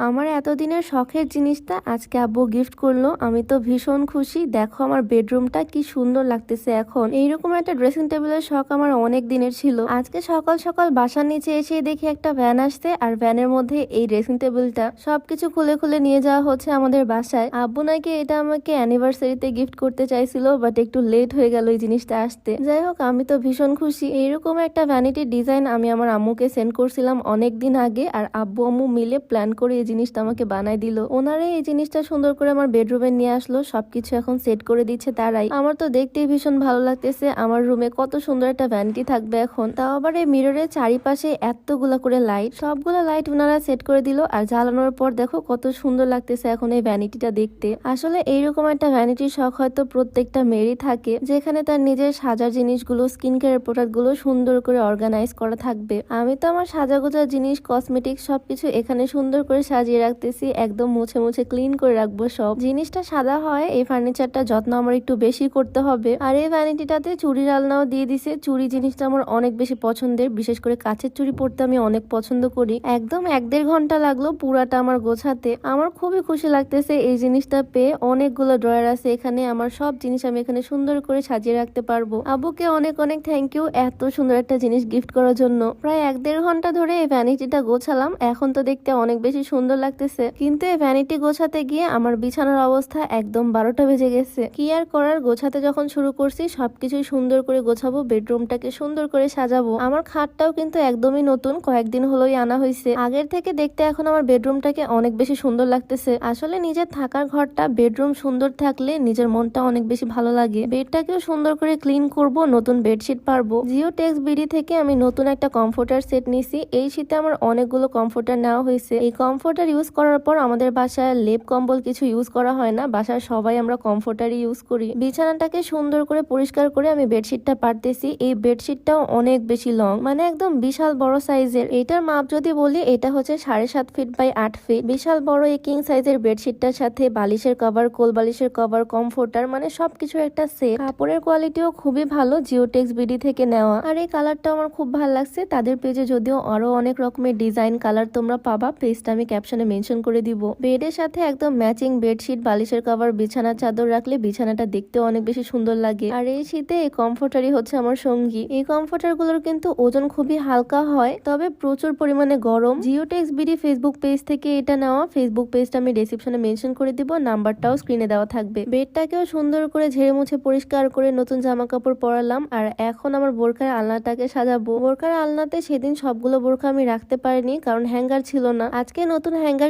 আমার এতদিনের শখের জিনিসটা আজকে আব্বু গিফট করলো। আমি তো ভীষণ খুশি। দেখো আমার বেডরুমটা কি সুন্দর লাগতেছে এখন। এইরকম একটা ড্রেসিং টেবিলের শখ আমার অনেক দিনের ছিল। আজকে সকাল সকাল বাসার নিচে এসে দেখি একটা ভ্যান আসছে, আর ভ্যানের মধ্যে এই ড্রেসিং টেবিলটা সবকিছু খুলে খুলে নিয়ে যাওয়া হচ্ছে আমাদের বাসায়। আব্বু নাকি এটা আমাকে অ্যানিভার্সারিতে গিফট করতে চাইছিল, বাট একটু লেট হয়ে গেল এই জিনিসটা আসতে। যাই হোক, আমি তো ভীষণ খুশি। এইরকম একটা ভ্যানিটির ডিজাইন আমি আমার আম্মুকে সেন্ড করছিলাম অনেক দিন আগে, আর আব্বু আম্মু মিলে প্ল্যান করে এই জিনিসটা আমাকে বানাই দিল। ওনারাই এই জিনিসটা সুন্দর করে আমার বেডরুমে নিয়ে আসলো, সবকিছু এখন সেট করে দিচ্ছে তারাই। আমার তো দেখতেই ভীষণ ভালো লাগতেছে। আমার রুমে কত সুন্দর একটা ভ্যানিটি থাকবে এখন, তাও আবার এই মিররের চারিপাশে এতগুলা করে লাইট, সবগুলো লাইট ওনারা সেট করে দিল। আর জ্বালানোর পর দেখো কত সুন্দর লাগতেছে এখন এই ভ্যানিটিটা দেখতে। আসলে এইরকম একটা ভ্যানিটির শখ হয়তো প্রত্যেকটা মেয়েরই থাকে, যেখানে তার নিজের সাজার জিনিসগুলো, স্কিন কেয়ার প্রোডাক্ট গুলো সুন্দর করে অর্গানাইজ করা থাকবে। আমি তো আমার সাজাগোজা জিনিস, কসমেটিক সবকিছু এখানে সুন্দর করে সাজিয়ে রাখতেছি। একদম মুছে মুছে ক্লিন করে রাখবো সব। জিনিসটা সাদা হয়, এই ফার্নিচারটা যত্ন আমার একটু বেশি করতে হবে। আর এই ভ্যানিটিটাতে চুড়ির আলনাও দিয়ে দিছে। চুড়ি জিনিসটা আমার অনেক বেশি পছন্দের, বিশেষ করে কাচের চুড়ি পরতে আমি অনেক পছন্দ করি। একদম 1-1.5 ঘন্টা লাগলো পুরাটা আমার গোছাতে। আমার খুবই খুশি লাগতেছে এই জিনিসটা পেয়ে। অনেকগুলো ড্রয়ার আছে এখানে, আমার সব জিনিস আমি এখানে সুন্দর করে সাজিয়ে রাখতে পারবো। আব্বুকে অনেক অনেক থ্যাংক ইউ এত সুন্দর একটা জিনিস গিফট করার জন্য। প্রায় 1-1.5 ঘন্টা ধরে এই ভ্যানিটিটা গোছালাম। এখন তো দেখতে অনেক বেশি সুন্দর লাগতেছে, কিন্তু এই ভ্যানিটি গোছাতে গিয়ে আমার বিছানার অবস্থা একদম 12টা বেজে গেছে। কি আর করার, গোছাতে যখন শুরু করছি সবকিছুই সুন্দর করে গোছাবো, বেডরুমটাকে সুন্দর করে সাজাবো। আমার খাটটাও কিন্তু একদমই নতুন, কয়েকদিন হলোই আনা হয়েছে। আগের থেকে দেখতে এখন আমার বেডরুমটাকে অনেক বেশি সুন্দর লাগতেছে। আসলে নিজের থাকার ঘরটা, বেডরুম সুন্দর থাকলে নিজের মনটা অনেক বেশি ভালো লাগে। বেডটাকেও সুন্দর করে ক্লিন করব, নতুন বেডশিট পারবো। জিও টেক্স বিডি থেকে আমি নতুন একটা কমফোর্টার সেট নিছি। এই শীতে আমার অনেকগুলো কমফোর্টার নেওয়া হয়েছে। এই কমফোর্টার ইউজ করার পর আমাদের বাসায় লেপ কম্বল কিছু ইউজ করা হয় না, বাসার সবাই আমরা কমফোর্টারই ইউজ করি। বিছানাটাকে সুন্দর করে পরিষ্কার করে আমি বেডশিটটা পারতেছি। এই বেডশিটটাও অনেক বেশি লং, মানে একদম বিশাল বড় সাইজের। এটার মাপ যদি বলি, এটা হচ্ছে 7.5 ফিট বাই 8 ফিট। বিশাল বড় এই কিং সাইজের বেডশিটটার সাথে বালিশের কভার, কোল বালিশের কভার, কমফোর্টার, মানে সবকিছু একটা সেট। কাপড়ের কোয়ালিটিও খুবই ভালো, জিওটেক্স বিডি থেকে নেওয়া। আর এই কালারটা আমার খুব ভালো লাগছে। তাদের পেজে যদিও আরো অনেক রকমের ডিজাইন কালার তোমরা পাবা, পেজটা আমি ক্যাপশনে মেনশন করে দিব। বেডের সাথে একদম ম্যাচিং বেডশিট, বালিশের কভার, বিছানার চাদর রাখলে বিছানাটা দেখতেও অনেক বেশি সুন্দর লাগে। আর এই শীতে এই কমফোর্টারই হচ্ছে আমার সঙ্গী। এই কমফোর্টার গুলোর কিন্তু ওজন খুবই হালকা হয়, তবে প্রচুর পরিমাণে গরম। জিওটেক্স বিডি ফেসবুক পেজ থেকে এটা নেওয়া। ফেসবুক পেজটা আমি ডেসক্রিপশনে মেনশন করে দিব, নাম্বারটাও স্ক্রিনে দেওয়া থাকবে। বেডটাকেও সুন্দর করে ঝেড়ে মুছে পরিষ্কার করে নতুন জামা কাপড় পরালাম। আর এখন আমার বোরখার আলনাটাকে সাজাবো। বোরখার আলনাতে সেদিন সবগুলো বোরখা আমি রাখতে পারিনি, কারণ হ্যাঙ্গার ছিল না। আজকে নতুন হ্যাঙ্গার